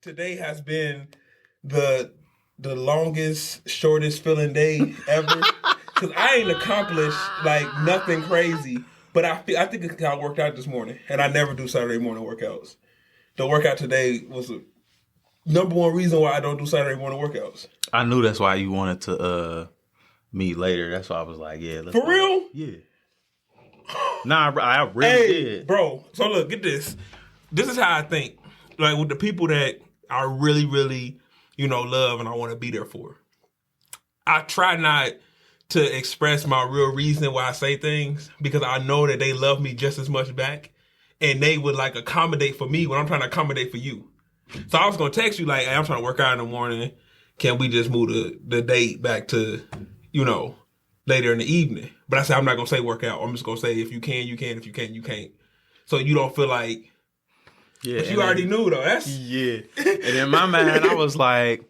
Today has been the longest, shortest feeling day ever. Cause I ain't accomplished like nothing crazy, but I think it got worked out this morning, and I never do Saturday morning workouts. The workout today was the number one reason why I don't do Saturday morning workouts. I knew that's why you wanted to meet later. That's why I was like, yeah, let's For go. real? Yeah. Nah, I really did. Bro. So look, get this. This is how I think. Like with the people that I really, really, love and I want to be there for. I try not to express my real reason why I say things because I know that they love me just as much back and they would like accommodate for me when I'm trying to accommodate for you. So I was going to text you like, hey, I'm trying to work out in the morning. Can we just move the date back to, later in the evening? But I said, I'm not going to say work out. I'm just going to say if you can, you can. If you can't, you can't. So you don't feel like, yeah, but you already knew though. Yeah. And in my mind, I was like,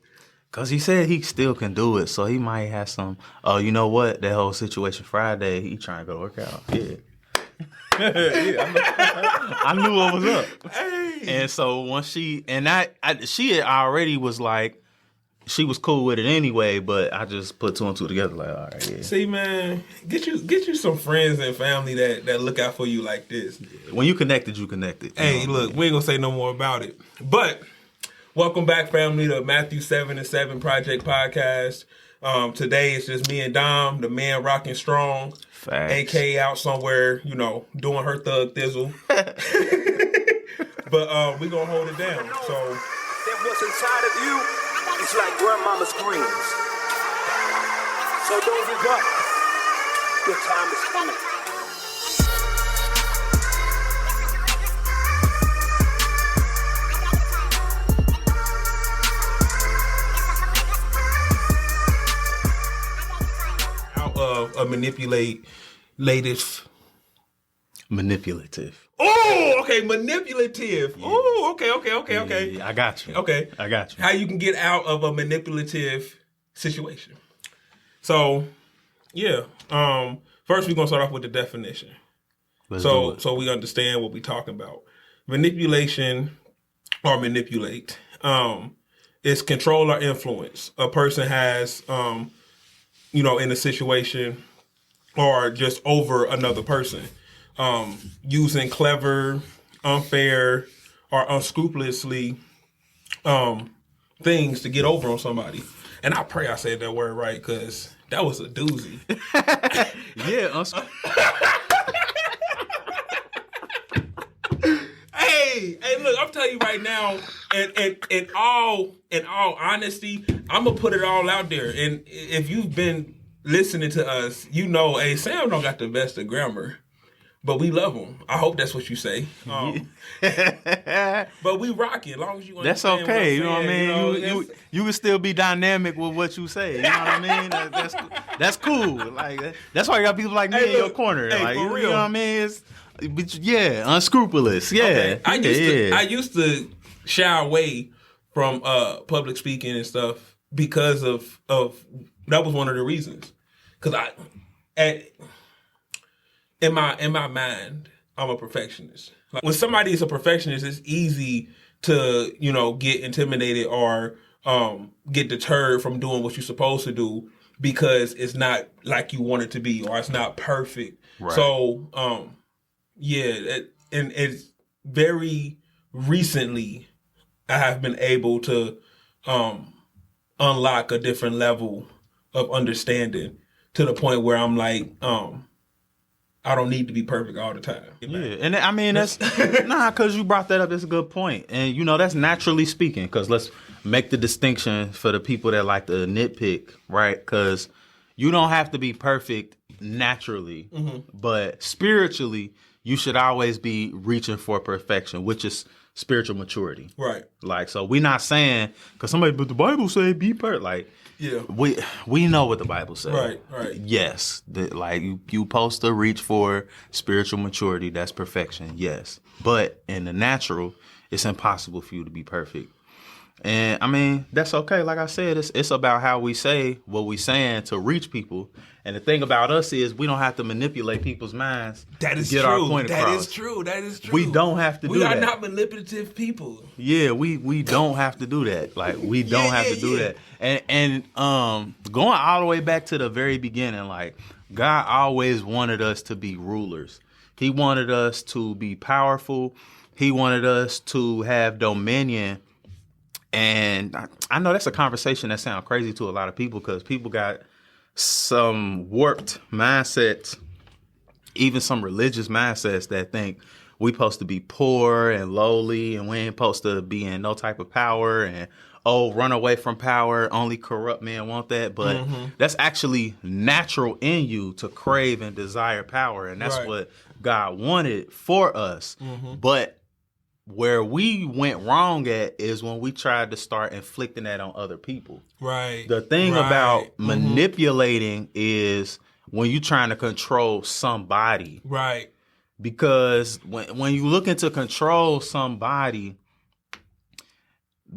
because he said he still can do it. So he might have some, oh, you know what? That whole situation Friday, he trying to go work out. Yeah. I knew what was up. Hey. And so once she had already was like, she was cool with it anyway, but I just put two and two together like, all right, yeah. See, man, get you some friends and family that look out for you like this. When you connected, you connected. Hey, look, we ain't gonna say no more about it. But welcome back, family, to Matthew 7 and 7 Project Podcast. Today it's just me and Dom, the man rocking strong. Facts. AK out somewhere, doing her thug thizzle. But we gonna hold it down. So that what's inside of you is like grandmama's greens. So don't give up. Your time is coming. out of a manipulative. Oh, okay, manipulative. Yeah. Oh, okay. Yeah, I got you. Okay. I got you. How you can get out of a manipulative situation. So, yeah. First we're gonna start off with the definition. So we understand what we're talking about. Manipulation or manipulate is control or influence. A person has in a situation or just over another person. Using clever, unfair, or unscrupulously things to get over on somebody. And I pray I said that word right, because that was a doozy. Yeah. Hey, look, I'm telling you right now, and in all honesty, I'm gonna put it all out there. And if you've been listening to us, hey, Sam don't got the best of grammar. But we love them. I hope that's what you say. But we rock it as long as you understand. That's okay. What I'm saying, you know what I mean? You can still be dynamic with what you say. You know what I mean? That's cool. Like that's why you got people like me in your corner. Hey, like for real. You know what I mean? Unscrupulous. Yeah. Okay. I used to shy away from public speaking and stuff because of that was one of the reasons. Because in my mind, I'm a perfectionist. Like when somebody is a perfectionist, it's easy to, get intimidated or get deterred from doing what you're supposed to do because it's not like you want it to be or it's not perfect. Right. So, and it's very recently I have been able to unlock a different level of understanding to the point where I'm like, I don't need to be perfect all the time. Yeah, and I mean, that's because you brought that up. That's a good point. And, that's naturally speaking, because let's make the distinction for the people that like to nitpick, right? Because you don't have to be perfect naturally, but spiritually, you should always be reaching for perfection, which is spiritual maturity. Right. Like, so we're not saying, because but the Bible say be perfect. Like, yeah, we know what the Bible says. Right. Yes, you supposed to reach for spiritual maturity. That's perfection. Yes, but in the natural, it's impossible for you to be perfect. And I mean, that's okay. Like I said, it's about how we say what we saying to reach people. And the thing about us is we don't have to manipulate people's minds That is to get true. our point across. That is true. That is true. We don't have to do that. We are not manipulative people. Yeah, we don't have to do that. Like we don't have to do that. And going all the way back to the very beginning, like God always wanted us to be rulers. He wanted us to be powerful. He wanted us to have dominion. And I know that's a conversation that sounds crazy to a lot of people because people got some warped mindsets, even some religious mindsets that think we supposed to be poor and lowly and we ain't supposed to be in no type of power and, run away from power. Only corrupt men want that. But that's actually natural in you to crave and desire power. And that's what God wanted for us. But where we went wrong at is when we tried to start inflicting that on other people. Right. The thing about manipulating is when you're trying to control somebody. Right. Because when you looking to control somebody,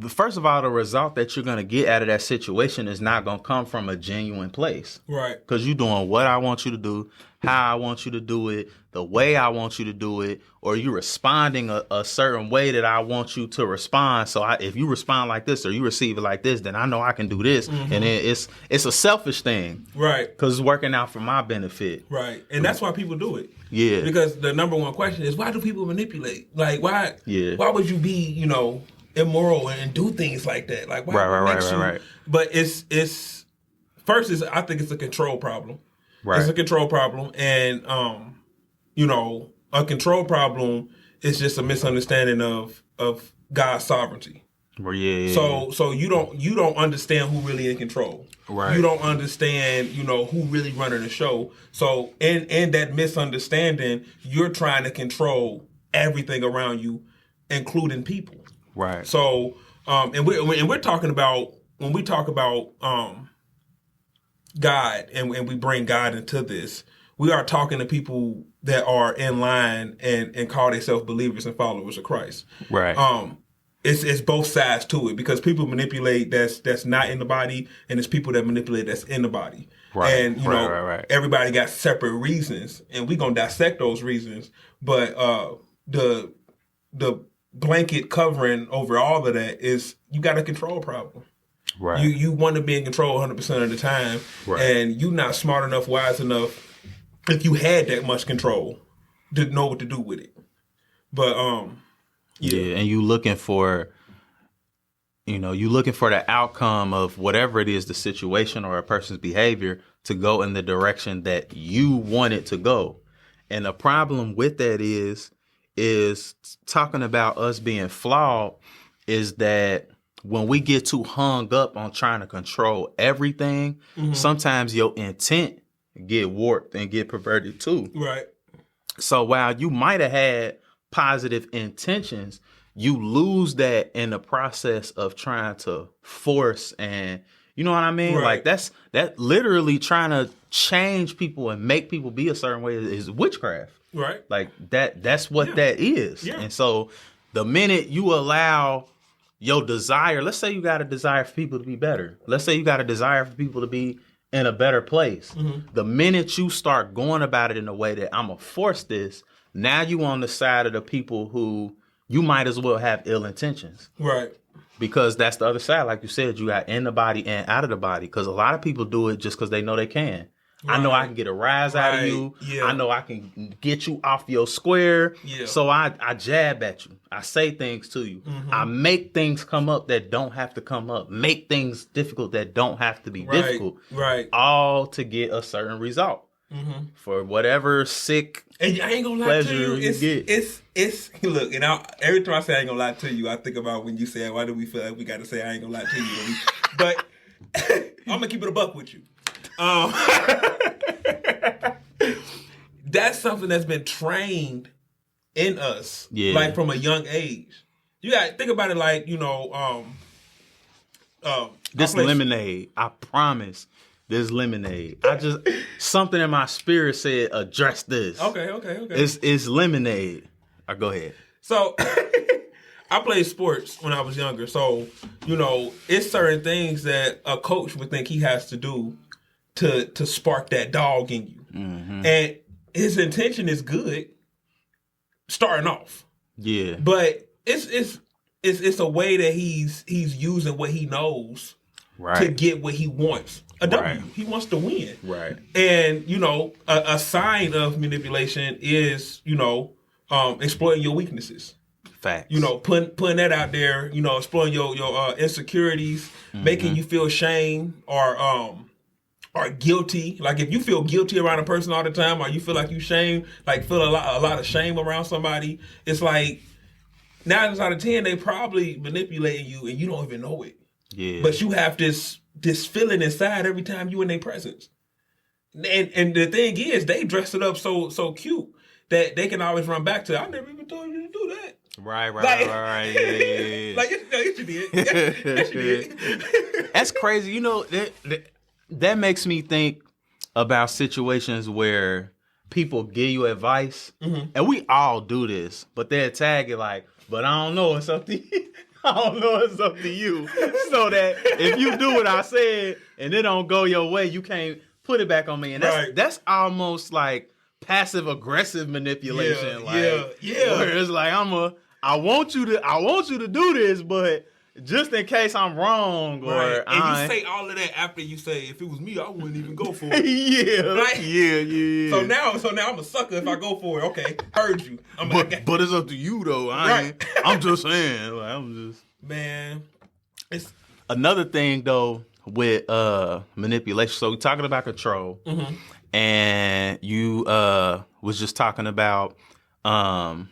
first of all, the result that you're going to get out of that situation is not going to come from a genuine place. Right. Because you're doing what I want you to do, how I want you to do it, the way I want you to do it, or you're responding a certain way that I want you to respond. So if you respond like this or you receive it like this, then I know I can do this. And then it's a selfish thing. Right. Because it's working out for my benefit. Right. And that's why people do it. Yeah. Because the number one question is, why do people manipulate? Like, why would you be, immoral and do things like that? Like, why right. But it's first is I think it's a control problem. Right. It's a control problem, and a control problem is just a misunderstanding of God's sovereignty. Yeah. So you don't understand who really in control. Right. You don't understand, who really running the show. So in that misunderstanding, you're trying to control everything around you, including people. Right. So and we're talking about when we talk about God and we bring God into this, we are talking to people that are in line and call themselves believers and followers of Christ. Right. It's both sides to it because people manipulate that's not in the body, and it's people that manipulate that's in the body. Right. And right. everybody got separate reasons, and we're gonna dissect those reasons. But the blanket covering over all of that is you got a control problem. Right. You want to be in control 100% of the time, and you're not smart enough, wise enough, if you had that much control, to know what to do with it. But and you looking for the outcome of whatever it is, the situation or a person's behavior, to go in the direction that you want it to go. And the problem with that is talking about us being flawed is that when we get too hung up on trying to control everything, sometimes your intent get warped and get perverted too. Right. So while you might have had positive intentions, you lose that in the process of trying to force, and you know what I mean? Right. Like that literally trying to change people and make people be a certain way is witchcraft. Right. Like that's what that is. Yeah. And so the minute you allow your desire, let's say you got a desire for people to be better. Let's say you got a desire for people to be in a better place. The minute you start going about it in a way that I'm going to force this, now you on the side of the people who you might as well have ill intentions. Right. Because that's the other side. Like you said, you got in the body and out of the body. Because a lot of people do it just because they know they can. Right. I know I can get a rise out of you. Yeah. I know I can get you off your square. Yeah. So I jab at you. I say things to you. I make things come up that don't have to come up. Make things difficult that don't have to be difficult. Right. All to get a certain result. For whatever sick and I ain't gonna lie pleasure to you, get. It's look, and every time I say I ain't gonna lie to you, I think about when you say, why do we feel like we gotta say I ain't gonna lie to you? But I'm gonna keep it a buck with you. That's something that's been trained in us, like from a young age. You got to think about it, like this lemonade. I promise, this lemonade. Something in my spirit said, address this. Okay. It's lemonade. Go ahead. So I played sports when I was younger, so it's certain things that a coach would think he has to do to spark that dog in you, and his intention is good, starting off. Yeah, but it's a way that he's using what he knows to get what he wants. A W. Right. He wants to win. Right. And, a sign of manipulation is, exploiting your weaknesses. Facts. Putting that out there, exploiting your insecurities, making you feel shame or guilty. Like if you feel guilty around a person all the time, or you feel like you feel a lot of shame around somebody, it's like 9 times out of 10 they probably manipulating you and you don't even know it. Yeah. But you have this feeling inside every time you in their presence. And the thing is, they dress it up so cute that they can always run back to, I never even told you to do that. Right. Yeah. Like, yes, you did. Yes, you did. That's crazy. That makes me think about situations where people give you advice, and we all do this, but they'll tag it like, but I don't know, it's up to you. I don't know, it's up to you. So that if you do what I said and it don't go your way, you can't put it back on me. And that's almost like passive aggressive manipulation. Yeah. Where it's like I want you to do this, but just in case I'm wrong, or and you say all of that after you say, if it was me, I wouldn't even go for it. Yeah. So now I'm a sucker if I go for it. Okay, heard you. But it's up to you though. I'm just saying. Man, it's another thing though with manipulation. So we're talking about control, and you was just talking about a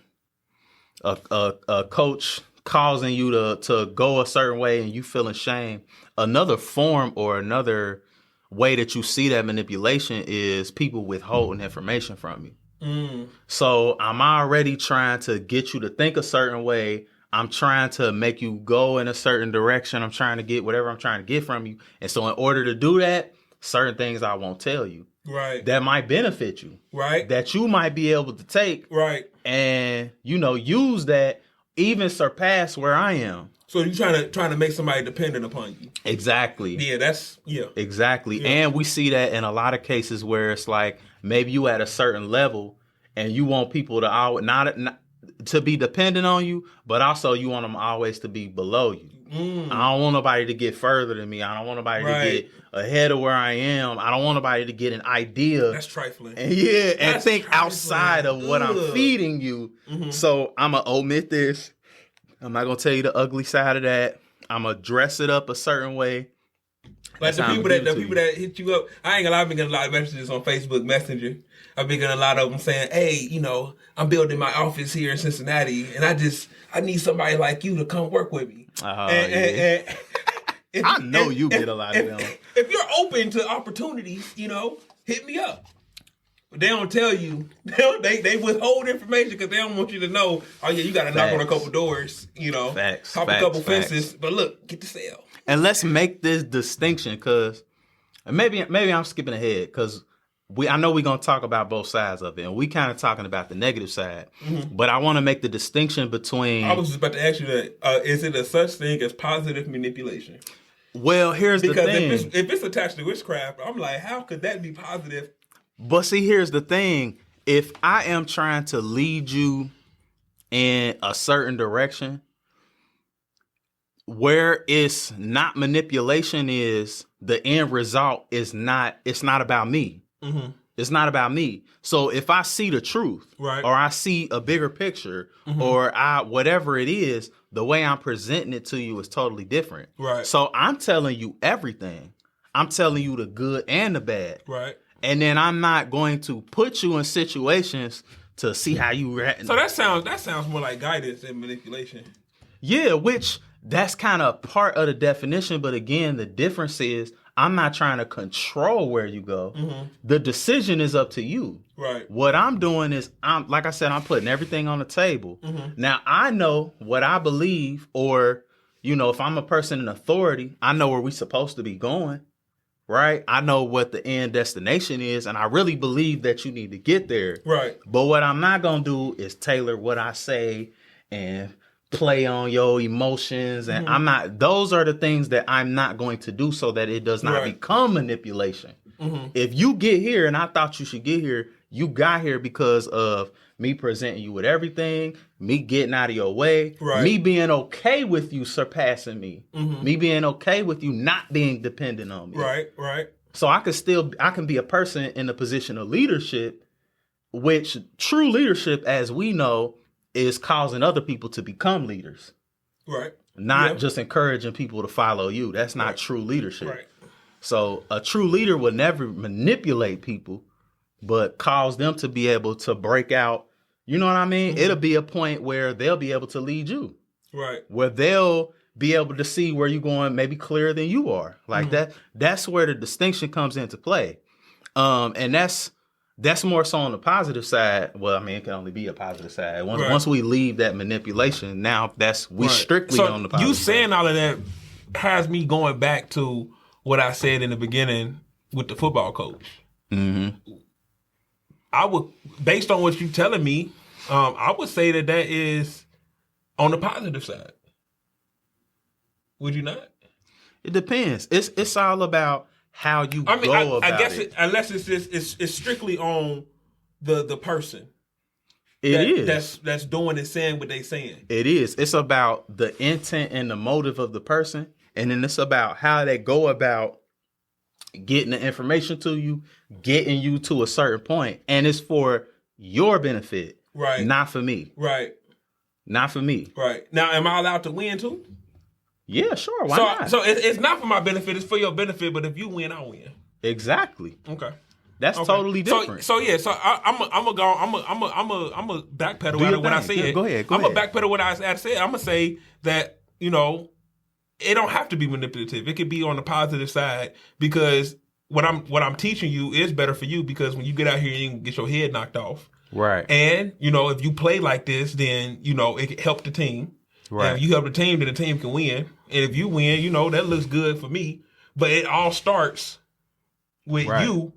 coach causing you to go a certain way and you feeling shame. Another form or another way that you see that manipulation is people withholding information from you. So I'm already trying to get you to think a certain way. I'm trying to make you go in a certain direction. I'm trying to get whatever I'm trying to get from you. And so in order to do that, certain things I won't tell you. Right. That might benefit you. Right. That you might be able to take. Right. And, use that, even surpass where I am. So you're trying to make somebody dependent upon you. Exactly. Yeah, Exactly. Yeah. And we see that in a lot of cases where it's like maybe you at a certain level and you want people to not to be dependent on you, but also you want them always to be below you. I don't want nobody to get further than me. I don't want nobody to get ahead of where I am. I don't want nobody to get an idea. That's trifling. And think trifling. Outside of what I'm feeding you. So I'm going to omit this. I'm not going to tell you the ugly side of that. I'm going to dress it up a certain way. Like the people that hit you up, I ain't gonna lie, I've been getting a lot of messages on Facebook Messenger. I've been getting a lot of them saying, hey, I'm building my office here in Cincinnati and I need somebody like you to come work with me. I know you get a lot of them. If you're open to opportunities, hit me up. But they don't tell you. They withhold information because they don't want you to know, oh yeah, you got to knock on a couple doors, hop a couple fences. But look, get the sale. And let's make this distinction because maybe I'm skipping ahead because I know we're going to talk about both sides of it. And we kind of talking about the negative side. But I want to make the distinction between... I was just about to ask you that. Is it a such thing as positive manipulation? Well, here's the thing. Because if it's attached to witchcraft, I'm like, how could that be positive? But see, here's the thing. If I am trying to lead you in a certain direction, where it's not manipulation is the end result it's not about me. It's not about me. So if I see the truth, right, or I see a bigger picture, or whatever it is, the way I'm presenting it to you is totally different. Right. So I'm telling you everything. I'm telling you the good and the bad. Right. And then I'm not going to put you in situations to see how you react. So that sounds more like guidance than manipulation. Yeah, which that's kind of part of the definition. But again, the difference is I'm not trying to control where you go. The decision is up to you. Right. What I'm doing is, I'm putting everything on the table. Now, I know what I believe, or, if I'm a person in authority, I know where we're supposed to be going. Right? I know what the end destination is, and I really believe that you need to get there. Right. But what I'm not going to do is tailor what I say and play on your emotions, and I'm not. Those are the things that I'm not going to do, so that it does not become manipulation. If you get here, and I thought you should get here, you got here because of me presenting you with everything, me getting out of your way, me being okay with you surpassing me, me being okay with you not being dependent on me. Right. So I can be a person in a position of leadership, which true leadership, as we know, is causing other people to become leaders. Right. Not just encouraging people to follow you. That's not true leadership. Right. So a true leader would never manipulate people, but cause them to be able to break out. You know what I mean? It'll be a point where they'll be able to lead you. Right. Where they'll be able to see where you're going maybe clearer than you are. Like that's where the distinction comes into play. And that's more so on the positive side. Well, I mean, it can only be a positive side. Once we leave that manipulation, now we strictly so on the positive you saying side. all of that has me going back to what I said in the beginning with the football coach. I would, based on what you're telling me, I would say that is on the positive side. Would you not? It depends. It's all about how you go about I guess it. Unless it's strictly on the person. It is. That's doing and saying what they saying. It is. It's about the intent and the motive of the person, and then it's about how they go about getting the information to you, getting you to a certain point, and it's for your benefit, right? Not for me, right? Not for me, right? Now, am I allowed to win too? Yeah, sure. Why not? So it's not for my benefit; it's for your benefit. But if you win, I win. Exactly. Okay. That's totally different. So I'm a backpedal out of what I said. Go ahead. I'm a backpedal what I said. I'm gonna say that it don't have to be manipulative. It could be on the positive side because what I'm teaching you is better for you because when you get out here, you can get your head knocked off. Right. And if you play like this, then it can help the team. Right. And if you help the team, then the team can win. And if you win, that looks good for me. But it all starts with you.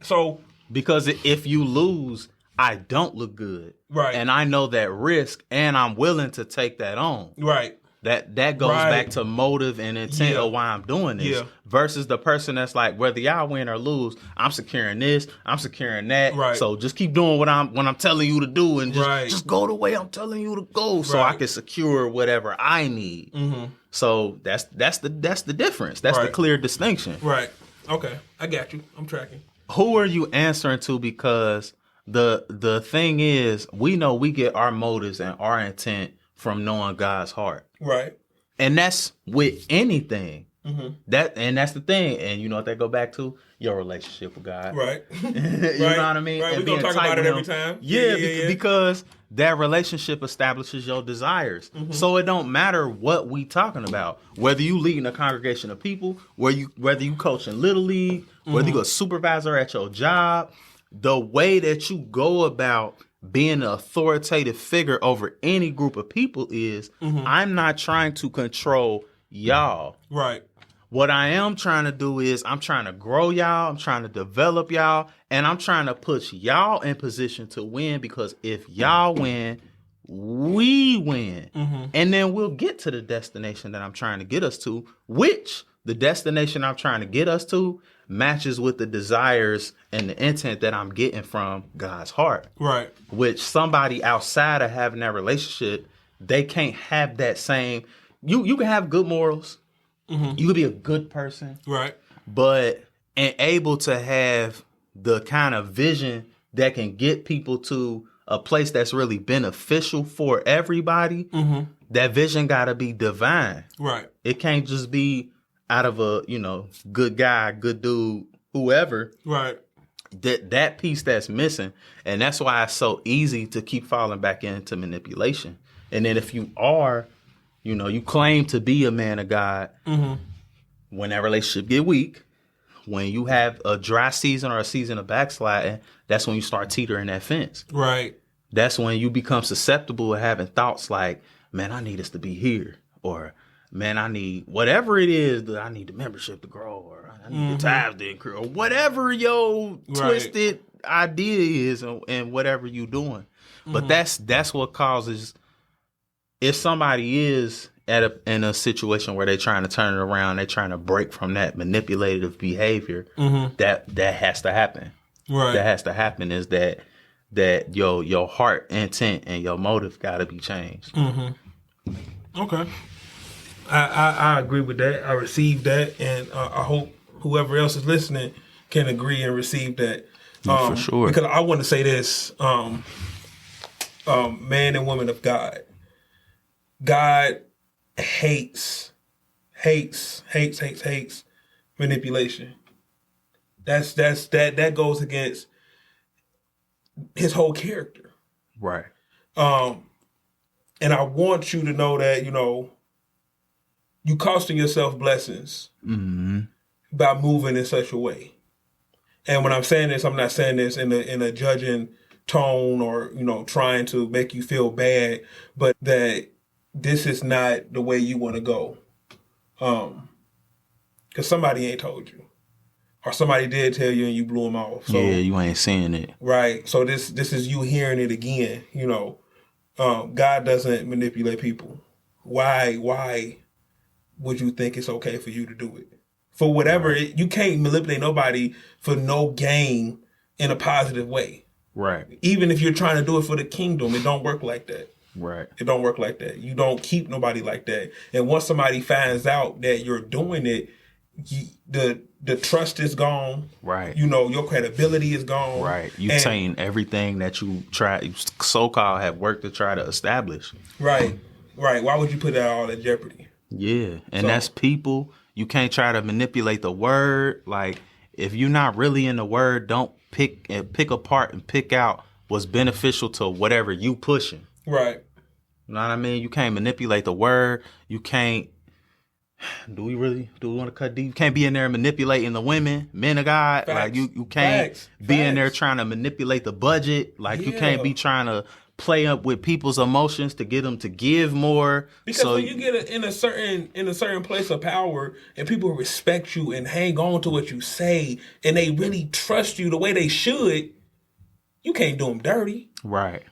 So because if you lose, I don't look good. Right. And I know that risk and I'm willing to take that on. Right. That goes back to motive and intent of why I'm doing this versus the person that's like, whether y'all win or lose, I'm securing this, I'm securing that. Right. So just keep doing what I'm telling you to do and just go the way I'm telling you to go so I can secure whatever I need. Mm-hmm. So that's the difference. That's the clear distinction. Right. Okay. I got you. I'm tracking. Who are you answering to? Because the thing is, we know we get our motives and our intent from knowing God's heart. Right. And that's with anything. Mm-hmm. That's the thing. And you know what that go back to? Your relationship with God. Right. You know what I mean? Right. And We're going to talk about it every time. Yeah, because that relationship establishes your desires. Mm-hmm. So it don't matter what we talking about. Whether you leading a congregation of people, whether you coaching Little League, whether you a supervisor at your job, the way that you go about being an authoritative figure over any group of people is I'm not trying to control y'all. Right. What I am trying to do is I'm trying to grow y'all, I'm trying to develop y'all, and I'm trying to put y'all in position to win because if y'all win, we win. Mm-hmm. And then we'll get to the destination that I'm trying to get us to, which the destination I'm trying to get us to matches with the desires and the intent that I'm getting from God's heart. Right. Which somebody outside of having that relationship, they can't have that same. You can have good morals. Mm-hmm. You could be a good person. Right. But able to have the kind of vision that can get people to a place that's really beneficial for everybody, that vision got to be divine. Right. It can't just be out of a, good guy, good dude, whoever. Right. That piece that's missing. And that's why it's so easy to keep falling back into manipulation. And then if you are, you claim to be a man of God, when that relationship get weak, when you have a dry season or a season of backsliding, that's when you start teetering that fence. Right. That's when you become susceptible to having thoughts like, man, I need us to be here. Or, man, I need whatever it is that I need the membership to grow, or I need the tithes to increase, or whatever your twisted idea is and whatever you're doing. But that's what causes if somebody is in a situation where they're trying to turn it around, they're trying to break from that manipulative behavior, that has to happen. Right. That has to happen is that your heart intent and your motive got to be changed. Okay. I agree with that. I received that, and I hope whoever else is listening can agree and receive that. For sure. Because I want to say this, man and woman of God. God hates manipulation. That goes against his whole character. Right. And I want you to know that, you costing yourself blessings by moving in such a way. And when I'm saying this, I'm not saying this in a judging tone or, trying to make you feel bad, but that this is not the way you want to go. Because somebody ain't told you. Or somebody did tell you and you blew them off. So, yeah, you ain't seeing it. Right. So this is you hearing it again, God doesn't manipulate people. Why would you think it's okay for you to do it? For whatever, you can't manipulate nobody for no gain in a positive way. Right. Even if you're trying to do it for the kingdom, it don't work like that. Right. It don't work like that. You don't keep nobody like that. And once somebody finds out that you're doing it, the trust is gone. Right. Your credibility is gone. Right. You taint everything that you so-called have worked to try to establish. Right. Right. Why would you put that all in jeopardy? Yeah. And that's people. You can't try to manipulate the word. Like, if you're not really in the word, don't pick apart and pick out what's beneficial to whatever you pushing. Right. You know what I mean? You can't manipulate the word. You can't. Do we want to cut deep? You can't be in there manipulating the women, men of God. Facts. Like you can't be in there trying to manipulate the budget. Like you can't be trying to play up with people's emotions to get them to give more. Because when you get in a certain place of power and people respect you and hang on to what you say and they really trust you the way they should, you can't do them dirty. Right.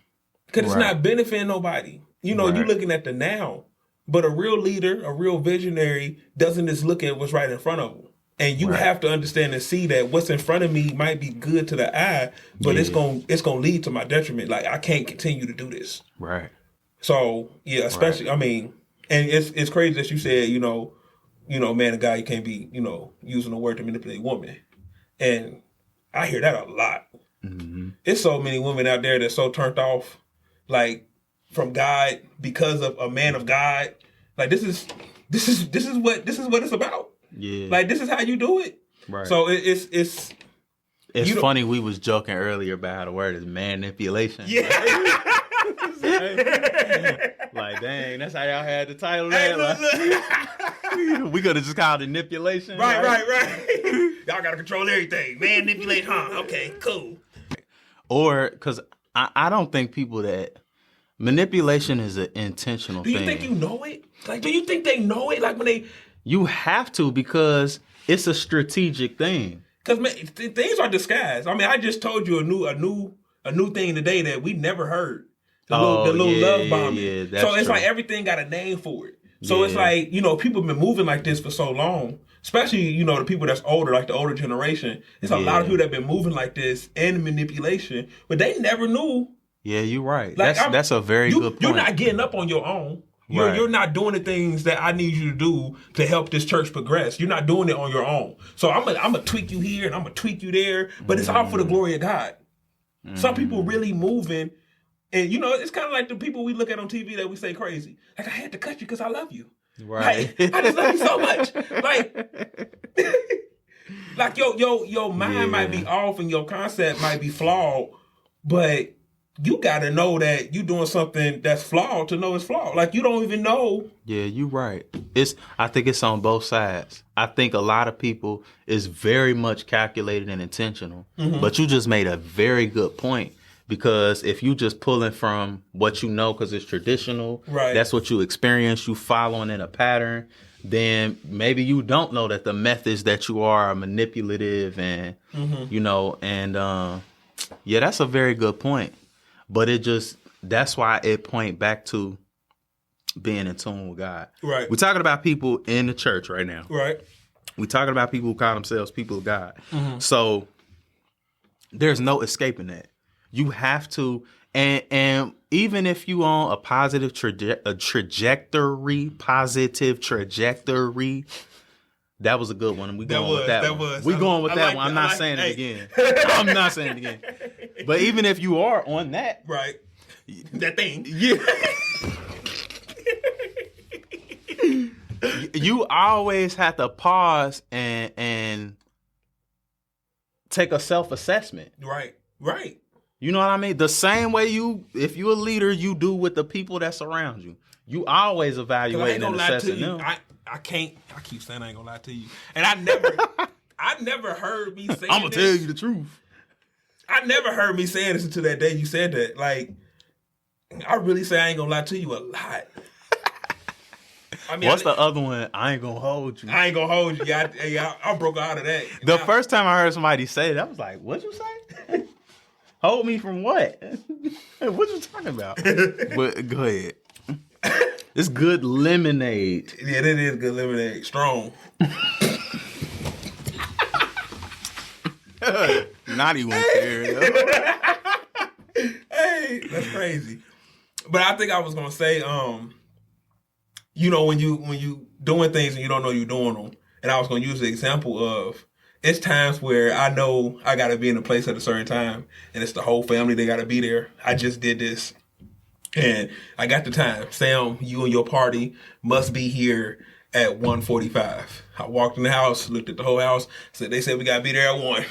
Because it's not benefiting nobody. You're looking at the now. But a real leader, a real visionary doesn't just look at what's right in front of them. And you have to understand and see that what's in front of me might be good to the eye, but it's gonna lead to my detriment. Like, I can't continue to do this. Right. So especially and it's crazy that you said, man of God, you can't be, using the word to manipulate a woman. And I hear that a lot. Mm-hmm. It's so many women out there that's so turned off, like, from God because of a man of God. Like, this is what it's about. Yeah. Like, this is how you do it. Right. So it's funny. We was joking earlier about how the word is manipulation. Yeah. Like, dang, that's how y'all had the title. Hey, look. We could have just called it manipulation. Right. Y'all gotta control everything. Manipulate, huh? Okay, cool. Or because I don't think people that manipulation is an intentional thing. Do you think you know it? Like, do you think they know it? Like, when they... You have to, because it's a strategic thing. Because things are disguised. I mean, I just told you a new thing today that we never heard. The little love bombing. Yeah, that's so it's true. like everything got a name for it. So it's like, people been moving like this for so long. Especially, the people that's older, like the older generation. It's a lot of people that been moving like this and manipulation, but they never knew. Yeah, you're right. Like, that's a very good point. You're not getting up on your own. You're not doing the things that I need you to do to help this church progress. You're not doing it on your own. So I'm gonna tweak you here and I'm gonna tweak you there, but it's all for the glory of God. Some people really moving, and it's kind of like the people we look at on TV that we say crazy. Like, I had to cut you because I love you. Right. Like, I just love you so much. Like your mind might be off and your concept might be flawed, but you gotta know that you doing something that's flawed to know it's flawed. Like, you don't even know. Yeah, you're right. I think it's on both sides. I think a lot of people is very much calculated and intentional. Mm-hmm. But you just made a very good point, because if you just pulling from what you know because it's traditional, right, that's what you experience, you following in a pattern, then maybe you don't know that the methods that you are manipulative and, that's a very good point. But that's why it point back to being in tune with God. Right. We're talking about people in the church right now. Right. We're talking about people who call themselves people of God. So there's no escaping that. You have to, and even if you on a positive trajectory, that was a good one. And we going with that one. We going with that one. I'm not saying it again. I'm not saying it again. But even if you are on that. Right. That thing. Yeah. You always have to pause and take a self-assessment. Right. Right. You know what I mean? The same way if you're a leader, you do with the people that surround you. You always evaluate and assessing them. I keep saying I ain't gonna lie to you. And I never heard me say I'm gonna tell you the truth. I never heard me saying this until that day you said that. Like, I really say I ain't gonna lie to you a lot. I mean, what's the other one? I ain't gonna hold you. I ain't gonna hold you. Yeah, I broke out of that. The first time I heard somebody say it, I was like, what'd you say? Hold me from what? What you talking about? But go ahead. It's good lemonade. Yeah, it is good lemonade. Strong. Not even care. Hey, that's crazy. But I think I was gonna say, you know, when you doing things and you don't know you're doing them, and I was gonna use the example of it's times where I know I gotta be in a place at a certain time, and it's the whole family, they gotta be there. I just did this, and I got the time. Sam, you and your party must be here at 1:45. I walked in the house, looked at the whole house, said they said we gotta be there at 1.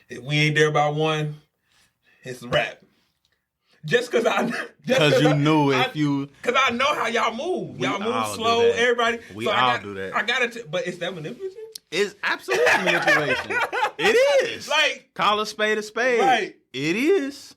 If we ain't there by 1, it's a wrap. Just because you knew if you... Because I know how y'all move. Y'all move slow, everybody. We all do that. I got it. But is that manipulative? It's absolutely manipulation. It is. Like, call a spade a spade. Right. It is.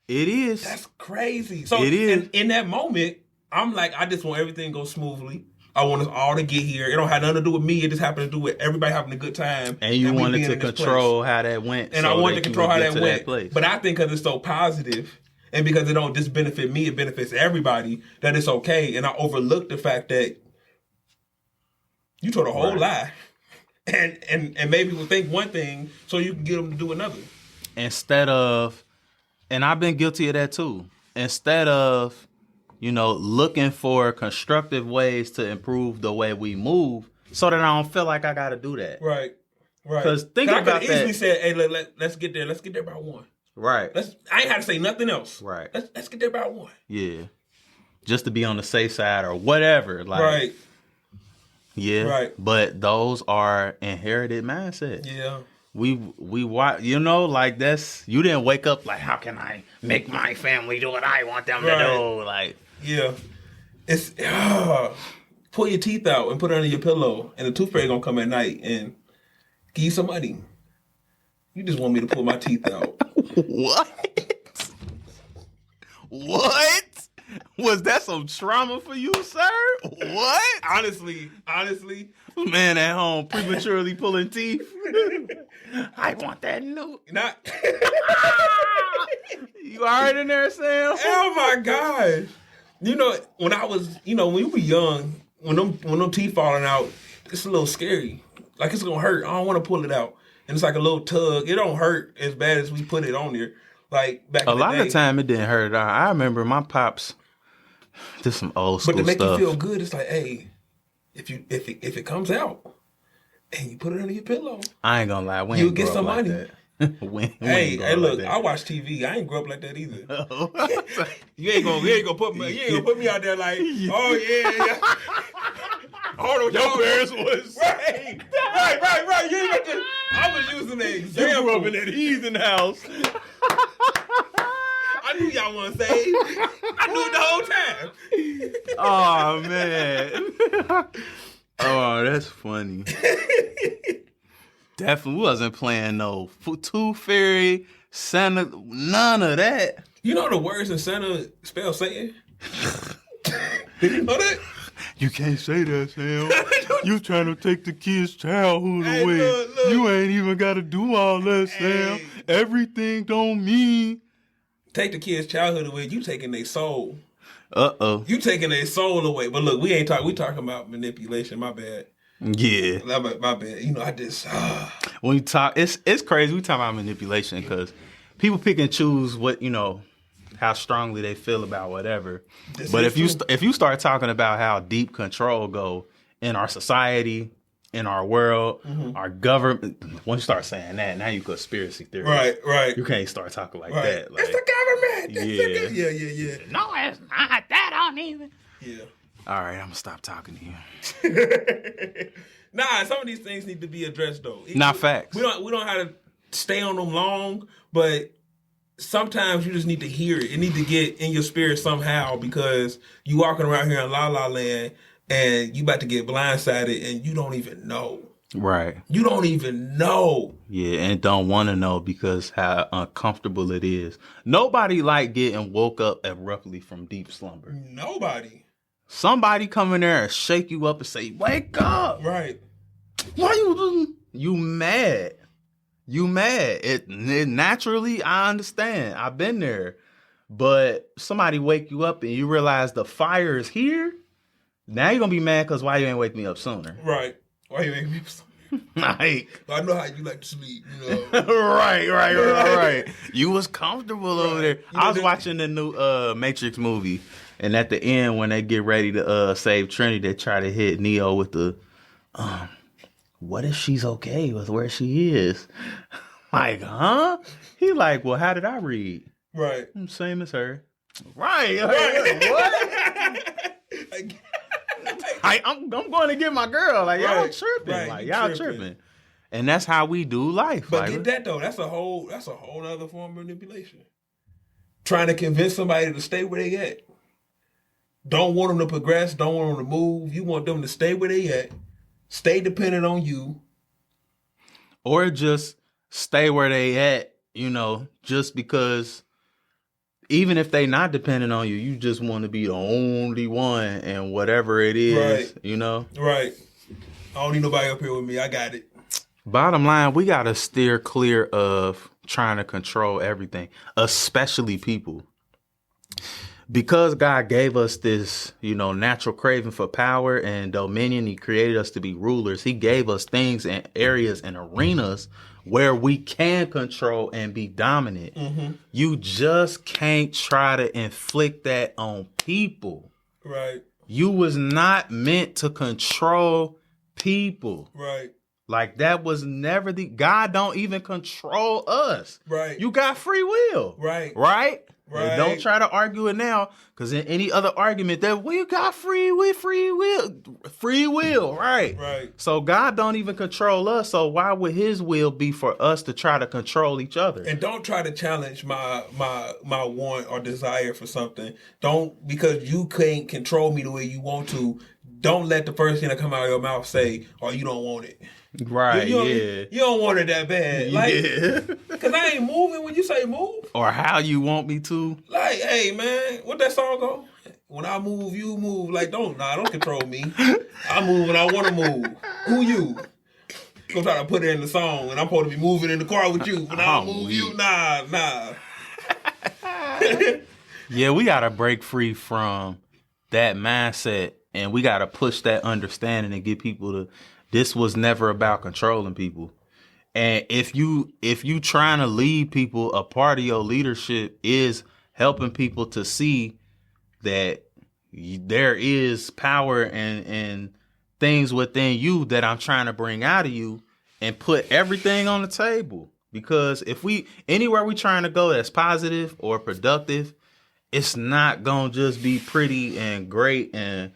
It is. That's crazy. So it is. In that moment, I'm like, I just want everything to go smoothly. I want us all to get here. It don't have nothing to do with me. It just happened to do with everybody having a good time. And you wanted to control how that went. And I wanted to control how that went. But I think because it's so positive, and because it don't just benefit me, it benefits everybody, that it's okay. And I overlooked the fact that you told a whole lie. And made people think one thing so you can get them to do another. Instead of, and I've been guilty of that too, instead of, looking for constructive ways to improve the way we move so that I don't feel like I got to do that. Right. Because think about that. I could easily said, hey, let's get there. Let's get there by 1. Right. I ain't had to say nothing else. Right. Let's get there by 1. Yeah. Just to be on the safe side or whatever. Like, right. Yeah. Right. But those are inherited mindsets. Yeah. We like that's, you didn't wake up like, how can I make my family do what I want them to do? Like, yeah. It's, pull your teeth out and put it under your pillow, and the tooth fairy gonna come at night and give you some money. You just want me to pull my teeth out. What? What? Was that some trauma for you, sir? What? Honestly. Man at home prematurely pulling teeth. I want that note. Not. You all right in there, Sam? Oh my gosh. When I was, when we were young, when them teeth falling out, it's a little scary. Like, it's gonna hurt. I don't want to pull it out. And it's like a little tug. It don't hurt as bad as we put it on there. Like, back in the day. A lot of time it didn't hurt at all. I remember my pops, just some old school stuff. But to make you feel good, it's like, hey, if it comes out and you put it under your pillow, I ain't gonna lie, you'll get some money. That. Hey, look, I watch TV. I ain't grow up like that either. You ain't gonna put me out there like, oh yeah. Hold on, your parents was right. You ain't to, I was using the example. You grew up in that heathen house. I knew y'all want to save. I knew it the whole time. Oh man. Oh, that's funny. Definitely wasn't playing no Tooth Fairy, Santa, none of that. You know the words in Santa spell Satan? Did you know that? You can't say that, Sam. You trying to take the kid's childhood away. Look. You ain't even got to do all that, Sam. Everything don't mean. Take the kid's childhood away. You taking their soul. You taking their soul away. But look, we talking about manipulation. My bad. Yeah. My bad. You know, I just When you talk, it's crazy. We talk about manipulation because people pick and choose what, you know, how strongly they feel about whatever. But if you start talking about how deep control go in our society, in our world, our government, once you start saying that, now you conspiracy theories. Right. You can't start talking like that. Like, it's the government. Yeah. Yeah. No, it's not. That don't even. Yeah. All right, I'm gonna stop talking to you. Nah, some of these things need to be addressed though. Not facts. We don't have to stay on them long, but sometimes you just need to hear it. It need to get in your spirit somehow because you walking around here in La La Land and you about to get blindsided and you don't even know. Right. You don't even know. Yeah, and don't want to know because how uncomfortable it is. Nobody like getting woke up abruptly from deep slumber. Nobody. Somebody come in there and shake you up and say, "Wake up!" Right. Why you mad? You mad? It naturally, I understand. I've been there, but somebody wake you up and you realize the fire is here. Now you're gonna be mad because why you ain't wake me up sooner? Right. Why you ain't me up sooner? Like, I know how you like to sleep. You know. right. You was comfortable over there. I was watching the new Matrix movie, and at the end when they get ready to save Trinity, they try to hit Neo with the, what if she's okay with where she is? Like, huh? He like, well, how did I read? Right. Same as her. Right. What? I'm going to get my girl. Like, y'all tripping. Right. Like, y'all tripping. And that's how we do life. But like, get that though. That's a whole other form of manipulation. Trying to convince somebody to stay where they at. Don't want them to progress. Don't want them to move. You want them to stay where they at. Stay dependent on you. Or just stay where they at, you know, just because even if they not dependent on you, you just want to be the only one and whatever it is, you know? Right. I don't need nobody up here with me. I got it. Bottom line, we got to steer clear of trying to control everything, especially people. Because God gave us this, you know, natural craving for power and dominion, he created us to be rulers. He gave us things and areas and arenas where we can control and be dominant. Mm-hmm. You just can't try to inflict that on people. Right. You was not meant to control people. Right. Like that was never God don't even control us. Right. You got free will. Right. Right? Right. And don't try to argue it now, because in any other argument that we got free will, right? Right. So God don't even control us. So why would His will be for us to try to control each other? And don't try to challenge my want or desire for something. Don't, because you can't control me the way you want to. Don't let the first thing that come out of your mouth say, "Oh, you don't want it." Right, You don't want it that bad. Like, because I ain't moving when you say move. Or how you want me to. Like, hey, man, what that song go? When I move, you move. Like, don't control me. I move when I want to move. Who you? Gonna try to put it in the song, and I'm supposed to be moving in the car with you. When I move you, nah. Yeah, we got to break free from that mindset, and we got to push that understanding and get people to, this was never about controlling people. And if you trying to lead people, a part of your leadership is helping people to see that there is power and things within you that I'm trying to bring out of you, and put everything on the table. Because if anywhere we trying to go that's positive or productive, it's not gonna just be pretty and great and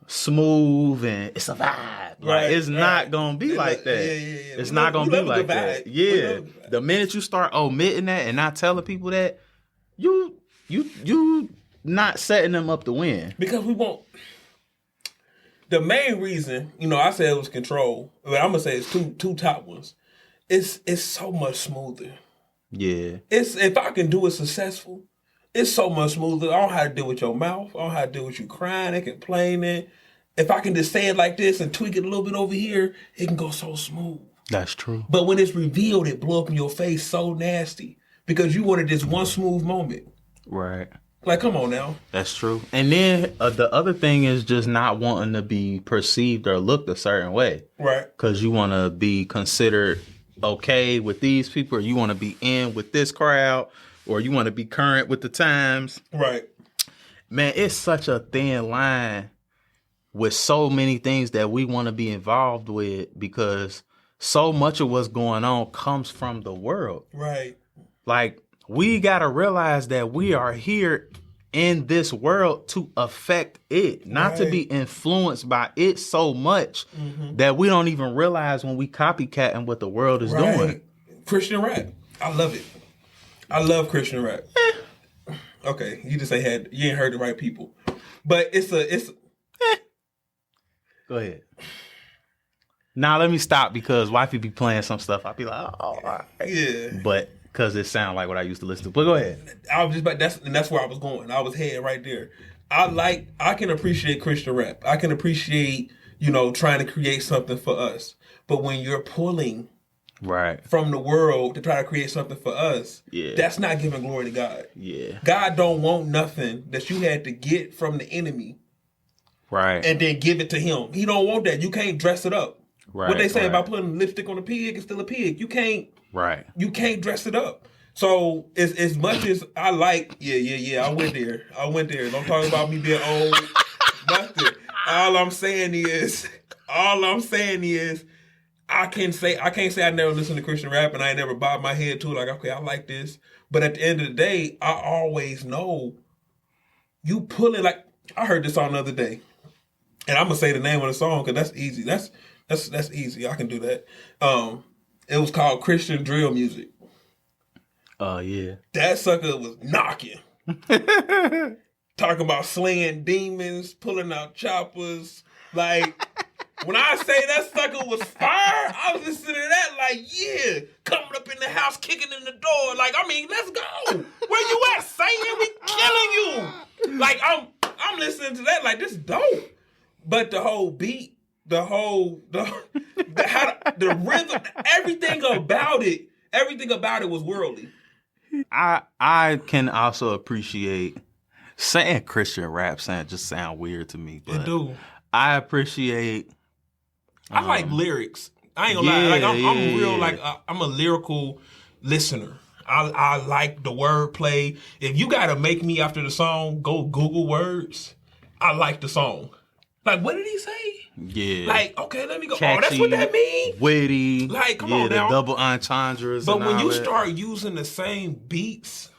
smooth and it's a vibe. Like, it's not gonna be like that. Yeah. It's not gonna be like that. Yeah. The minute you start omitting that and not telling people that, you not setting them up to win. Because we won't. The main reason, I said it was control, but I'm gonna say it's two top ones. It's so much smoother. Yeah. It's, if I can do it successful, it's so much smoother. I don't have to deal with your mouth. I don't have to deal with you crying and complaining. If I can just say it like this and tweak it a little bit over here, it can go so smooth. That's true. But when it's revealed, it blow up in your face so nasty because you wanted this one smooth moment. Right. Like, come on now. That's true. And then the other thing is just not wanting to be perceived or looked a certain way. Right. Because you want to be considered okay with these people, or you want to be in with this crowd, or you want to be current with the times. Right. Man, it's such a thin line with so many things that we want to be involved with, because so much of what's going on comes from the world. Right. Like, we got to realize that we are here in this world to affect it, not to be influenced by it so much that we don't even realize when we copycatting what the world is doing. Christian rap. I love it. I love Christian rap. Okay, you just ain't heard the right people. But it's Go ahead. Now let me stop, because wifey be playing some stuff. I'll be like, oh, all right. Yeah. But because it sounds like what I used to listen to. But go ahead. I was just about that's where I was going. I was heading right there. I can appreciate Christian rap. I can appreciate, trying to create something for us. But when you're pulling from the world to try to create something for us, that's not giving glory to God. Yeah. God don't want nothing that you had to get from the enemy. Right. And then give it to him. He don't want that. You can't dress it up. Right. What they say about putting lipstick on a pig is still a pig. You can't. Right. You can't dress it up. So as much as I like, I went there. Don't talk about me being old. Nothing. All I'm saying is, I can't say I never listened to Christian rap and I ain't never bobbed my head to it. Like, okay, I like this. But at the end of the day, I always know you pull it. Like, I heard this song the other day, and I'm gonna say the name of the song because that's easy. That's easy. I can do that. It was called Christian Drill Music. Oh, yeah. That sucker was knocking. Talking about slaying demons, pulling out choppers. Like, when I say that sucker was fire, I was listening to that like, yeah. Coming up in the house, kicking in the door. Like, I mean, let's go. Where you at, Satan? We killing you. Like, I'm listening to that like, this is dope. But the whole beat, the rhythm, everything about it was worldly. I can also appreciate saying Christian rap just sound weird to me. But it do. I appreciate. I like lyrics. I ain't gonna lie. Like I'm real. Like I'm a lyrical listener. I like the wordplay. If you gotta make me after the song, go Google words. I like the song. Like, what did he say? Yeah. Like, okay, let me go. Catchy, oh, that's what that mean? Witty. Like, come on the now. double entendres. But and when all you that. start using the same beats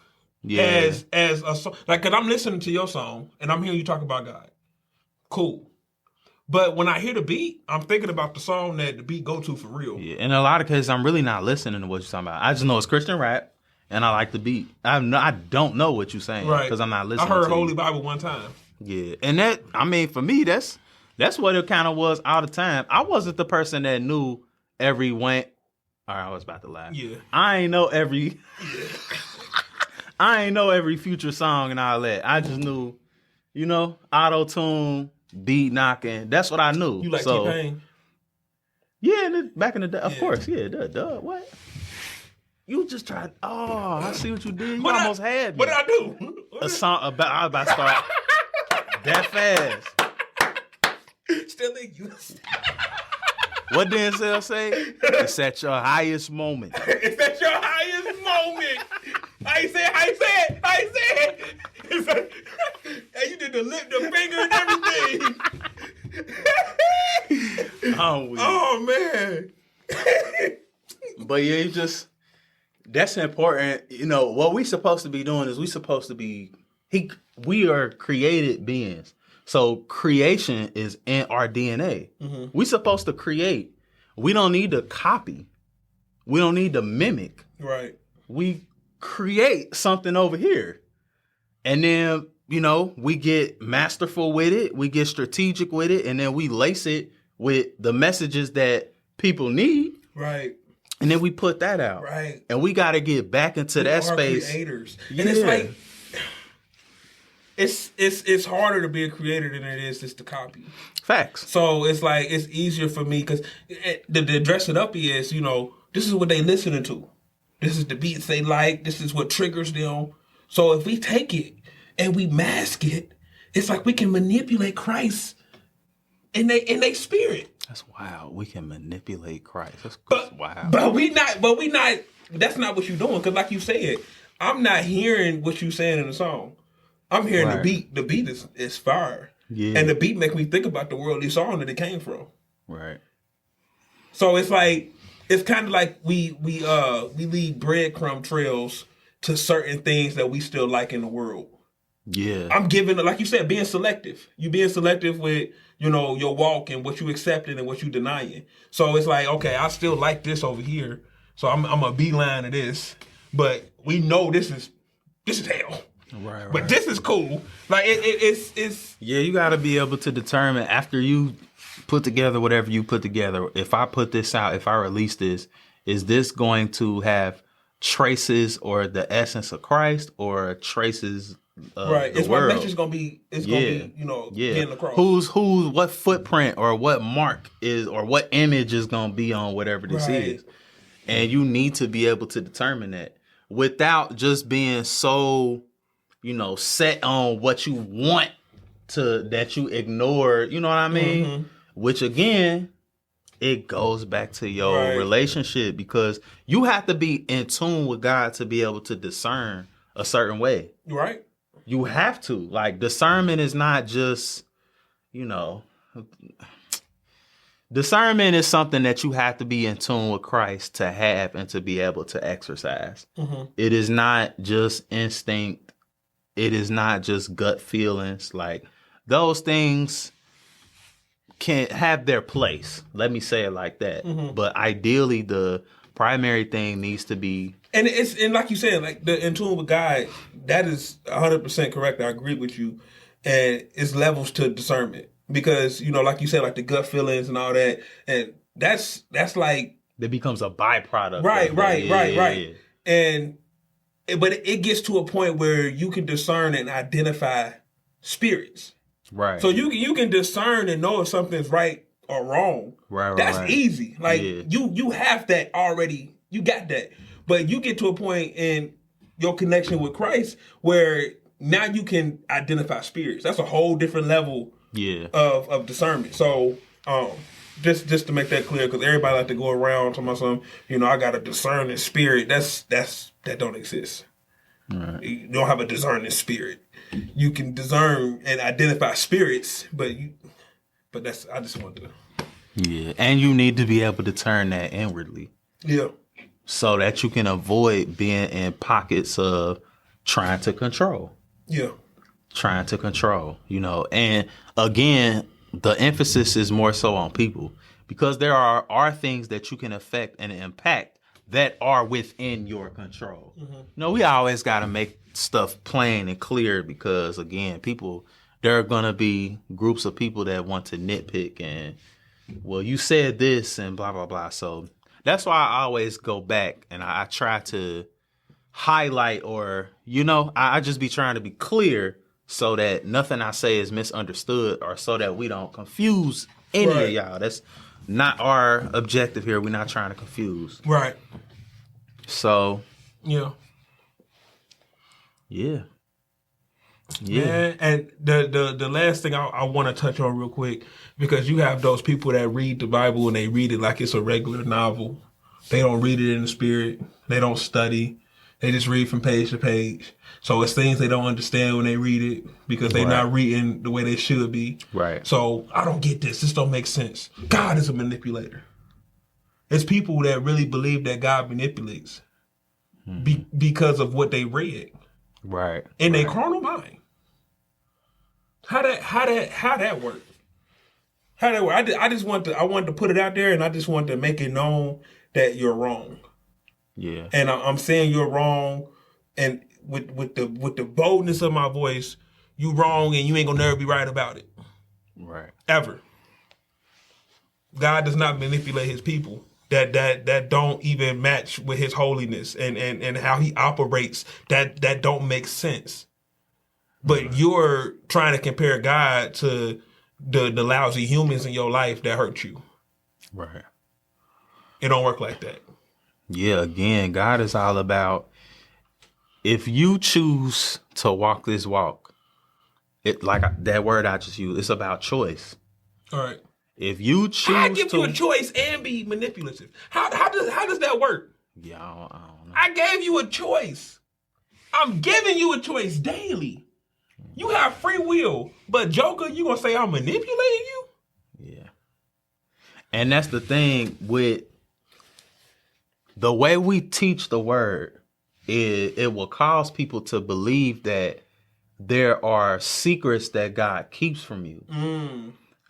as a song, like, because I'm listening to your song and I'm hearing you talk about God. Cool. But when I hear the beat, I'm thinking about the song that the beat go to for real. Yeah, in a lot of cases, I'm really not listening to what you're talking about. I just know it's Christian rap, and I like the beat. I don't know what you're saying because I'm not listening. I heard to Holy you. Bible one time. Yeah, and that, I mean, for me, that's what it kind of was all the time. I wasn't the person that knew every went. All right, I was about to laugh. Yeah, I ain't know every. I ain't know every Future song and all that. I just knew, auto tune, beat knocking. That's what I knew. You like T-Pain? Yeah, back in the day, of course. Yeah, duh. What? You just tried. Oh, I see what you did. You almost had me. What did I do? A song about. I was about to start that fast. Still in use. What did Denzel say? It's at your highest moment. It's at your highest moment. How you say it? It's like, and you did the finger and everything. Oh man. But yeah, that's important. What we supposed to be doing is we are created beings. So creation is in our DNA. Mm-hmm. We supposed to create. We don't need to copy. We don't need to mimic. Right. We create something over here. And then, we get masterful with it. We get strategic with it. And then we lace it with the messages that people need. Right. And then we put that out. Right. And we got to get back into that space. Creators. Yeah. And it's like, it's harder to be a creator than it is just to copy. Facts. So it's like, it's easier for me because the dress it up is, this is what they listening to. This is the beats they like. This is what triggers them. So if we take it and we mask it, it's like we can manipulate Christ in they spirit. That's wild. We can manipulate Christ. That's wild. But we not. That's not what you're doing. Because like you said, I'm not hearing what you're saying in the song. I'm hearing the beat. The beat is fire. Yeah. And the beat make me think about the worldly song that it came from. Right. So it's like, it's kind of like we leave breadcrumb trails to certain things that we still like in the world. Yeah. I'm giving, like you said, being selective. You being selective with, your walk and what you accepting and what you denying. So it's like, okay, I still like this over here. So I'm a beeline of this. But we know this is hell. Right. But this is cool. Like it's Yeah, you got to be able to determine after you put together whatever you put together. If I put this out, if I release this, is this going to have traces or the essence of Christ or traces of right. the It's world? my message gonna be. It's gonna be getting across. Who's what footprint or what mark is or what image is gonna be on whatever this is, and you need to be able to determine that without just being so set on what you want to that you ignore. You know what I mean? Mm-hmm. Which again, it goes back to your relationship because you have to be in tune with God to be able to discern a certain way. Right. You have to. Like, discernment is not just, discernment is something that you have to be in tune with Christ to have and to be able to exercise. Mm-hmm. It is not just instinct. It is not just gut feelings. Like, those things can have their place. Let me say it like that. Mm-hmm. But ideally, the primary thing needs to be. And like you said, like the in tune with God, that is 100% correct. I agree with you. And it's levels to discernment because, like you said, like the gut feelings and all that. And that's like. That becomes a byproduct. Right. And, but it gets to a point where you can discern and identify spirits. Right. So you can discern and know if something's right or wrong. Right. That's easy. Like you have that already. You got that. But you get to a point in your connection with Christ where now you can identify spirits. That's a whole different level of discernment. So just to make that clear, because everybody like to go around talking about something, I got a discerning spirit. That don't exist. Right. You don't have a discerning spirit. You can discern and identify spirits, but that's I just want to. Yeah, and you need to be able to turn that inwardly. Yeah. So that you can avoid being in pockets of trying to control. Yeah. Trying to control, And again, the emphasis is more so on people because there are things that you can affect and impact that are within your control. Mm-hmm. We always got to make stuff plain and clear because, again, there are going to be groups of people that want to nitpick and, well, you said this and blah, blah, blah. So that's why I always go back and I try to highlight or, I just be trying to be clear so that nothing I say is misunderstood or so that we don't confuse any of y'all. That's not our objective here. We're not trying to confuse. Right. So. Yeah. Yeah. Yeah. And the last thing I want to touch on real quick, because you have those people that read the Bible and they read it like it's a regular novel. They don't read it in the spirit. They don't study. They just read from page to page. So it's things they don't understand when they read it because they're not reading the way they should be. Right. So I don't get this. This don't make sense. God is a manipulator. It's people that really believe that God manipulates because of what they read. Right. In their carnal mind. How that work? I wanted to put it out there and I just wanted to make it known that you're wrong. Yeah. And I'm saying you're wrong, and with the boldness of my voice, you wrong, and you ain't gonna never be right about it. Right. Ever. God does not manipulate His people that don't even match with His holiness and how He operates. That don't make sense. But you're trying to compare God to the lousy humans in your life that hurt you. Right. It don't work like that. Yeah, again, God is all about if you choose to walk this walk, It like that word I just used. It's about choice. All right. If you choose I give you a choice and be manipulative. How does that work? Yeah, I don't know. I gave you a choice. I'm giving you a choice daily. You have free will, but Joker, you gonna say I'm manipulating you? Yeah. And that's the thing with the way we teach the word. It will cause people to believe that there are secrets that God keeps from you.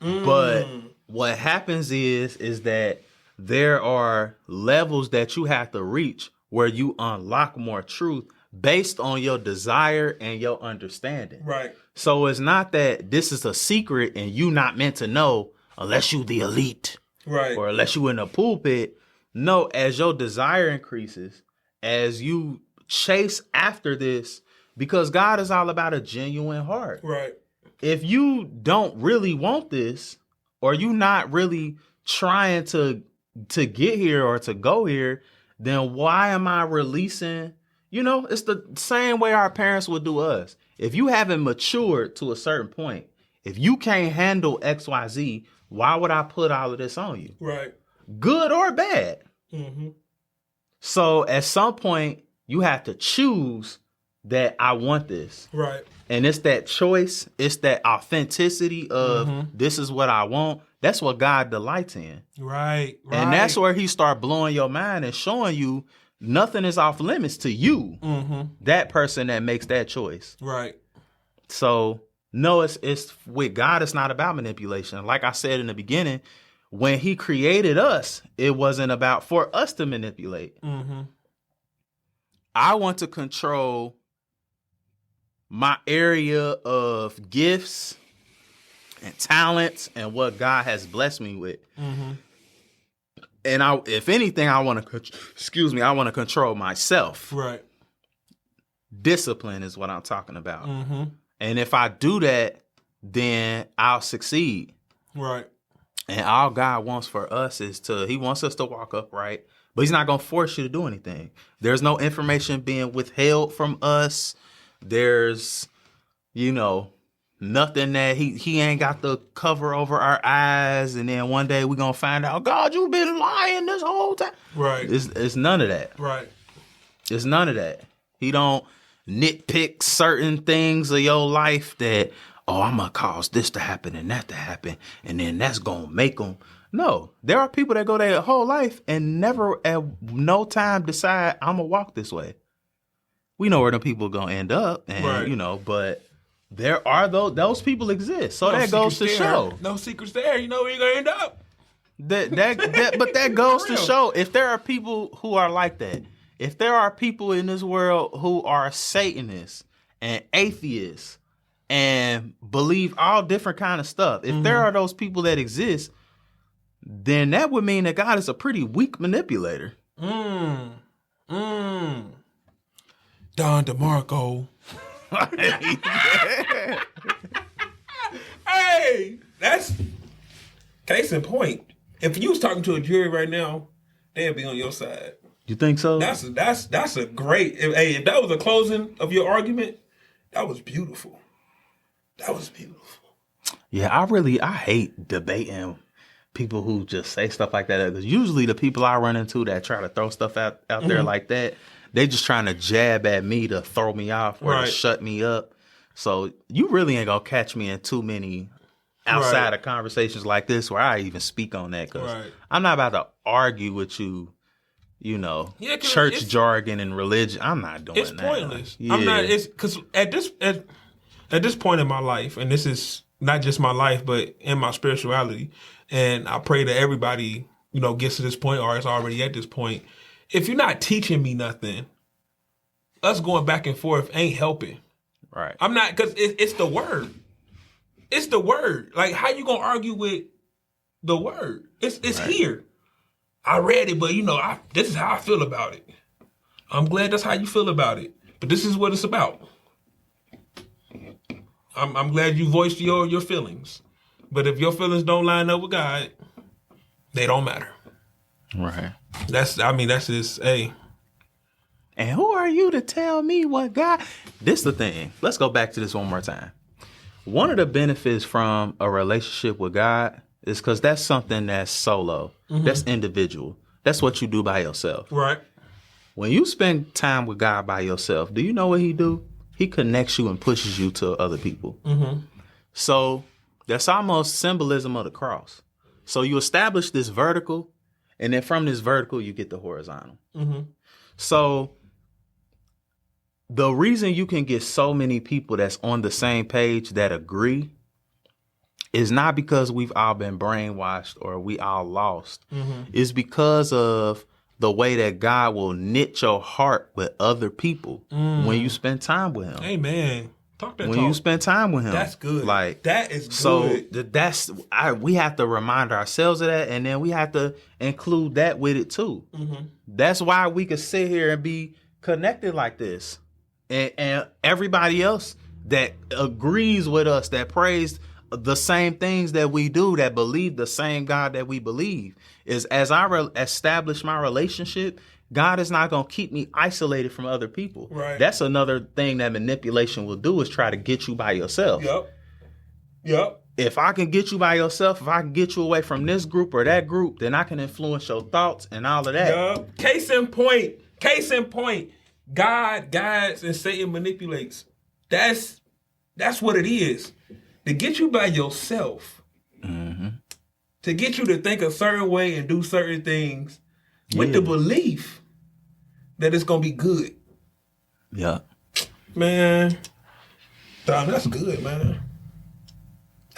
But what happens is that there are levels that you have to reach where you unlock more truth based on your desire and your understanding. Right. So it's not that this is a secret and you not meant to know unless you the elite. Right. Or unless you in a pulpit. No, as your desire increases, as you chase after this, because God is all about a genuine heart. Right. If you don't really want this, or you not really trying to get here or to go here, then why am I releasing? You know, it's the same way our parents would do us. If you haven't matured to a certain point, if you can't handle XYZ, why would I put all of this on you? Right. Good or bad. Mm-hmm. So at some point, you have to choose that I want this. Right. And it's that choice. It's that authenticity of this is what I want. That's what God delights in. Right. And that's where he start blowing your mind and showing you nothing is off limits to you. That person that makes that choice. Right. So no, it's with God, it's not about manipulation. Like I said in the beginning, when he created us, it wasn't about for us to manipulate. I want to control my area of gifts and talents and what God has blessed me with. And if anything, I want to control myself. Right. Discipline is what I'm talking about. And if I do that, then I'll succeed. Right. And all God wants for us he wants us to walk upright, but he's not going to force you to do anything. There's no information being withheld from us. There's, nothing that he ain't got the cover over our eyes. And then one day we're going to find out, God, you've been lying this whole time. Right. It's none of that. Right. It's none of that. He don't nitpick certain things of your life that, I'm going to cause this to happen and that to happen, and then that's going to make them. No, there are people that go their whole life and never at no time decide, I'm going to walk this way. We know where them people are going to end up, and, but there are those people exist. So that goes to show. No secrets there. You know where you're going to end up. But that goes to show if there are people who are like that, if there are people in this world who are Satanists and atheists and believe all different kind of stuff, if there are those people that exist, then that would mean that God is a pretty weak manipulator. Don DeMarco. Hey, that's case in point. If you was talking to a jury right now, they'd be on your side. You think so? That's a great. If that was a closing of your argument, that was beautiful. That was beautiful. Yeah, I hate debating people who just say stuff like that. Because usually the people I run into that try to throw stuff out there like that, they just trying to jab at me to throw me off or to shut me up. So you really ain't gonna catch me in too many outside of conversations like this where I even speak on that. Because I'm not about to argue with you. Church jargon and religion. I'm not doing that. It's pointless. Yeah. I'm not. It's because at this point in my life, and this is not just my life, but in my spirituality, and I pray that everybody, gets to this point or is already at this point. If you're not teaching me nothing, us going back and forth ain't helping. Right. I'm not, because it's the word. It's the word. Like, how you gonna argue with the word? It's here. I read it, but this is how I feel about it. I'm glad that's how you feel about it. But this is what it's about. I'm glad you voiced your feelings. But if your feelings don't line up with God, they don't matter. Right. That's just, hey. And who are you to tell me what God? This the thing. Let's go back to this one more time. one of the benefits from a relationship with God is because that's something that's solo. That's individual. That's what you do by yourself. Right. When you spend time with God by yourself, do you know what he do? He connects you and pushes you to other people. So that's almost symbolism of the cross. So you establish this vertical, and then from this vertical, you get the horizontal. So the reason you can get so many people that's on the same page that agree is not because we've all been brainwashed or we all lost. It's because of the way that God will knit your heart with other people when you spend time with him. Amen. Talk that When talk. you spend time with him. That's good. Like that is good. So we have to remind ourselves of that, and then we have to include that with it too. That's why we could sit here and be connected like this. And everybody else that agrees with us, that prays the same things that we do, that believe the same God that we believe, is as I establish my relationship, God is not going to keep me isolated from other people. Right. That's another thing that manipulation will do, is try to get you by yourself. Yep. If I can get you by yourself, if I can get you away from this group or that group, then I can influence your thoughts and all of that. Yep. Case in point. God guides and Satan manipulates. That's what it is. To get you by yourself. To get you to think a certain way and do certain things with the belief that it's going to be good. Yeah. Man. Dom, that's good, man.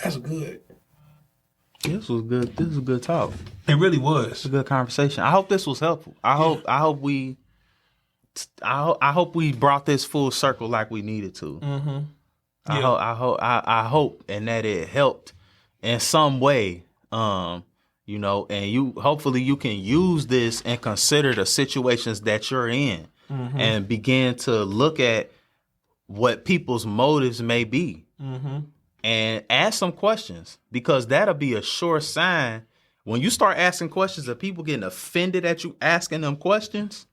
That's good. This was good. This was a good talk. It really was. It's a good conversation. I hope this was helpful. I hope we brought this full circle like we needed to. I hope and that it helped in some way. And hopefully you can use this and consider the situations that you're in and begin to look at what people's motives may be and ask some questions, because that'll be a sure sign. When you start asking questions of people getting offended at you asking them questions,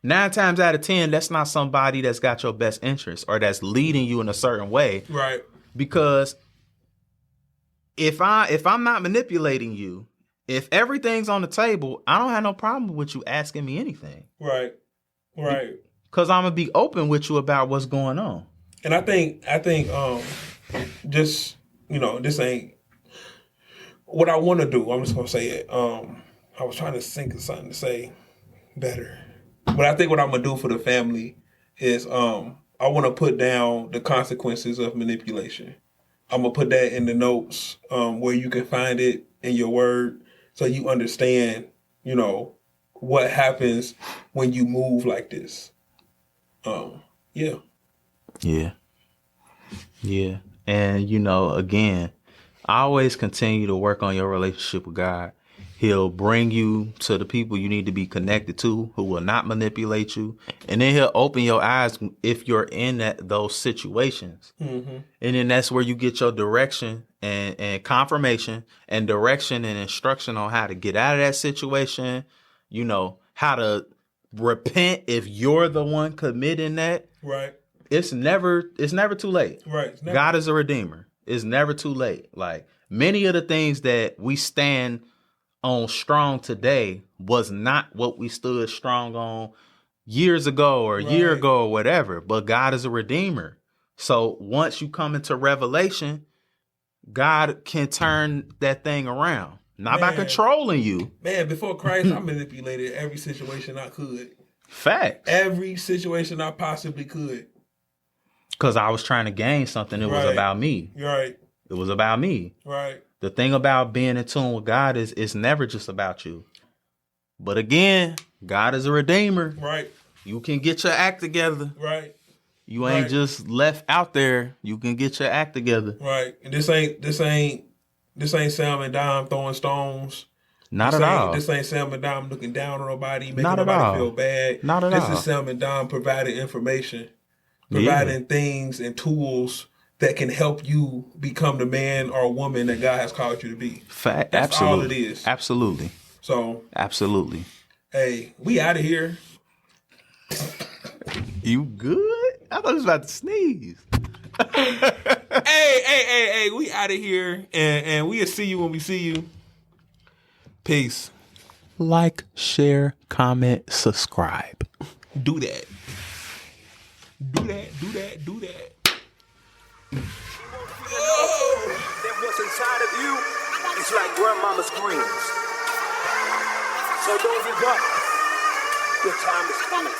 9 times out of 10, that's not somebody that's got your best interest or that's leading you in a certain way. Right. Because if I'm not manipulating you, if everything's on the table, I don't have no problem with you asking me anything. Right. Because I'm gonna be open with you about what's going on. And I think this ain't what I want to do. I'm just gonna say it. I was trying to think of something to say better. But I think what I'm gonna do for the family is I want to put down the consequences of manipulation. I'm gonna put that in the notes where you can find it in your word, so you understand, what happens when you move like this. Yeah. And again, I always continue to work on your relationship with God. He'll bring you to the people you need to be connected to, who will not manipulate you. And then he'll open your eyes if you're in those situations. And then that's where you get your direction and confirmation and direction and instruction on how to get out of that situation. How to repent if you're the one committing that. Right. It's never too late. Right. God is a redeemer. It's never too late. Like, many of the things that we stand on strong today was not what we stood strong on years ago or a year ago or whatever. But God is a redeemer. So once you come into revelation, God can turn that thing around. Not by controlling you. Man, before Christ, I manipulated every situation I could. Facts. Every situation I possibly could. Because I was trying to gain something. It was about me. Right. It was about me. Right. The thing about being in tune with God is it's never just about you. But again, God is a redeemer. Right. You can get your act together. Right. You ain't just left out there. You can get your act together. Right. And this ain't Sam and Dom throwing stones. Not at all. This ain't Sam and Dom looking down on nobody, making Not at nobody all. feel bad. Not at all. This is Sam and Dom providing information, providing things and tools that can help you become the man or woman that God has called you to be. Fact. That's Absolutely. all it is. Absolutely. So, absolutely. Hey, we out of here. You good? I thought I was about to sneeze. Hey, we out of here, and we'll see you when we see you. Peace. Like, share, comment, subscribe. Do that. Do that. That what's inside of you is like grandmama's greens. So don't give up. Your time is coming.